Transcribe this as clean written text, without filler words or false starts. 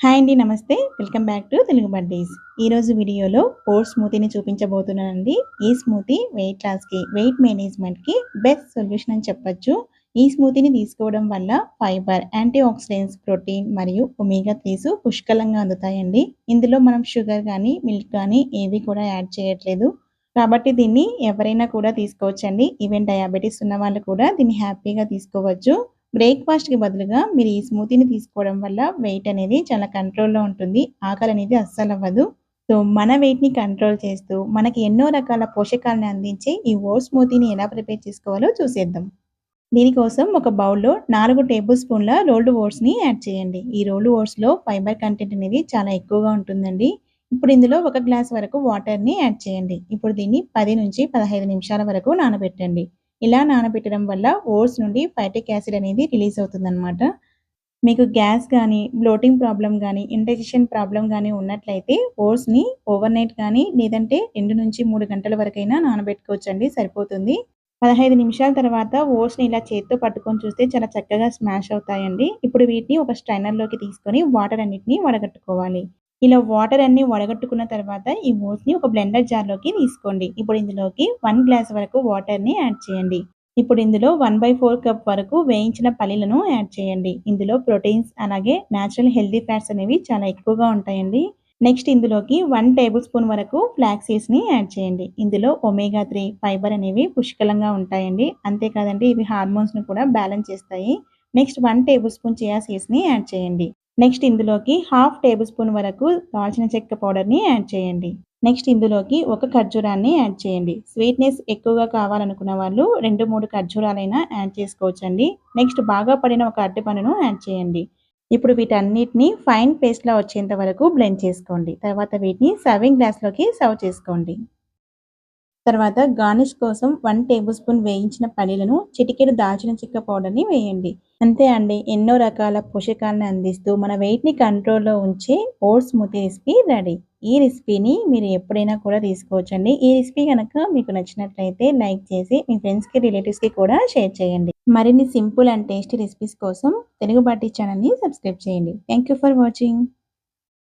Hi అండి. నమస్తే. Welcome back to Telugu buddies. ఈరోజు వీడియోలో ఓట్స్ స్మూతీని చూపించబోతున్నానండి. ఈ స్మూతీ వెయిట్ లాస్‌కి, వెయిట్ మేనేజ్‌మెంట్‌కి బెస్ట్ సొల్యూషన్ అని చెప్పొచ్చు. ఈ స్మూతీని తీసుకోవడం వల్ల ఫైబర్, యాంటీ ఆక్సిడెంట్స్, ప్రోటీన్ మరియు ఒమేగా 3స్ పుష్కలంగా అందుతాయండి. ఇందులో మనం షుగర్ గానీ, మిల్క్ గానీ ఏవి కూడా యాడ్ చేయట్లేదు. కాబట్టి దీన్ని ఎవరైనా కూడా తీసుకోవచ్చండి. ఈవెన్ డయాబెటిస్ ఉన్న వాళ్ళు కూడా దీన్ని హ్యాపీగా తీసుకోవచ్చు. బ్రేక్‌ఫాస్ట్‌కి బదులుగా మీరు ఈ స్మూతీని తీసుకోవడం వల్ల వెయిట్ అనేది చాలా కంట్రోల్‌లో ఉంటుంది. ఆకలనేది అస్సలవ్వదు. సో, మన వెయిట్‌ని కంట్రోల్ చేస్తూ, మనకి ఎన్నో రకాల పోషకాలను అందించే ఈ ఓట్స్ స్మూతీని ఎలా ప్రిపేర్ చేసుకోవాలో చూసేద్దాం. దీనికోసం ఒక బౌల్‌లో 4 టేబుల్ స్పూన్ల రోల్డ్ ఓట్స్‌ని యాడ్ చేయండి. ఈ రోల్డ్ ఓట్స్‌లో ఫైబర్ కంటెంట్ అనేది చాలా ఎక్కువగా ఉంటుందండి. ఇప్పుడు ఇందులో 1 గ్లాస్ వరకు వాటర్‌ని యాడ్ చేయండి. ఇప్పుడు దీన్ని 10-15 నిమిషాల వరకు నానబెట్టండి. ఇలా నానబెట్టడం వల్ల ఓట్స్ నుండి ఫైటిక్ యాసిడ్ అనేది రిలీజ్ అవుతుందనమాట. మీకు గ్యాస్ గానీ, బ్లోటింగ్ ప్రాబ్లమ్ గానీ, ఇండైజెషన్ ప్రాబ్లమ్ గానీ ఉన్నట్లయితే ఓట్స్‌ని ఓవర్‌నైట్ గానీ, లేదంటే 2-3 గంటల వరకైనా నానబెట్టుకోవచ్చండి, సరిపోతుంది. 15 నిమిషాల తర్వాత ఓట్స్‌ని ఇలా చేత్తో పట్టుకొని చూస్తే చాలా చక్కగా స్మాష్ అవుతాయండి. ఇప్పుడు వీటిని ఒక స్ట్రైనర్‌లోకి తీసుకొని వాటర్ అన్నిటిని వడగట్టుకోవాలి. ఇలా వాటర్ అన్నీ వడగట్టుకున్న తర్వాత ఈ ఓట్స్‌ని ఒక బ్లెండర్ జార్‌లోకి తీసుకోండి. ఇప్పుడు ఇందులోకి 1 గ్లాస్ వరకు వాటర్‌ని యాడ్ చేయండి. ఇప్పుడు ఇందులో 1/4 కప్ వరకు వేయించిన పల్లీలను యాడ్ చేయండి. ఇందులో ప్రోటీన్స్ అలాగే నేచురల్ హెల్తీ ఫ్యాట్స్ అనేవి చాలా ఎక్కువగా ఉంటాయండి. నెక్స్ట్ ఇందులోకి 1 టేబుల్ స్పూన్ వరకు ఫ్లాక్స్ సీడ్స్‌ని యాడ్ చేయండి. ఇందులో ఒమేగా 3 ఫైబర్ అనేవి పుష్కలంగా ఉంటాయండి. అంతేకాదండి, ఇవి హార్మోన్స్‌ని కూడా బ్యాలెన్స్ చేస్తాయి. నెక్స్ట్ 1 టేబుల్ స్పూన్ చియా సీడ్స్‌ని యాడ్ చేయండి. నెక్స్ట్ ఇందులోకి హాఫ్ టేబుల్ స్పూన్ వరకు దాల్చిన చెక్క పౌడర్‌ని యాడ్ చేయండి. నెక్స్ట్ ఇందులోకి ఒక ఖర్జూరాన్ని యాడ్ చేయండి. స్వీట్‌నెస్ ఎక్కువగా కావాలనుకున్న వాళ్ళు 2, 3 ఖర్జూరాలైనా యాడ్ చేసుకోవచ్చండి. నెక్స్ట్ బాగా పడిన ఒక అరటిపండును యాడ్ చేయండి. ఇప్పుడు వీటన్నిటిని ఫైన్ పేస్ట్‌లా వచ్చేంత వరకు బ్లెండ్ చేసుకోండి. తర్వాత వీటిని సర్వింగ్ గ్లాస్‌లోకి సర్వ్ చేసుకోండి. తర్వాత గార్నిష్ కోసం 1 టేబుల్ స్పూన్ వేయించిన పల్లీలను, చిటికెడు దాల్చిన చెక్క పౌడర్‌ని వేయండి. అంతే అండి. ఎన్నో రకాల పోషకాలను అందిస్తూ మన వెయిట్‌ని కంట్రోల్‌లో ఉంచే ఓట్స్ స్మూతీ రెసిపీ రెడీ. ఈ రెసిపీని మీరు ఎప్పుడైనా కూడా తీసుకోవచ్చండి. ఈ రెసిపీ గనక మీకు నచ్చినట్లయితే లైక్ చేసి మీ ఫ్రెండ్స్‌కి, రిలేటివ్స్‌కి కూడా షేర్ చేయండి. మరిన్ని సింపుల్ అండ్ టేస్టీ రెసిపీస్ కోసం తెలుగు బాటీ ఛానెల్‌ని సబ్స్క్రైబ్ చేయండి. Thank you for watching.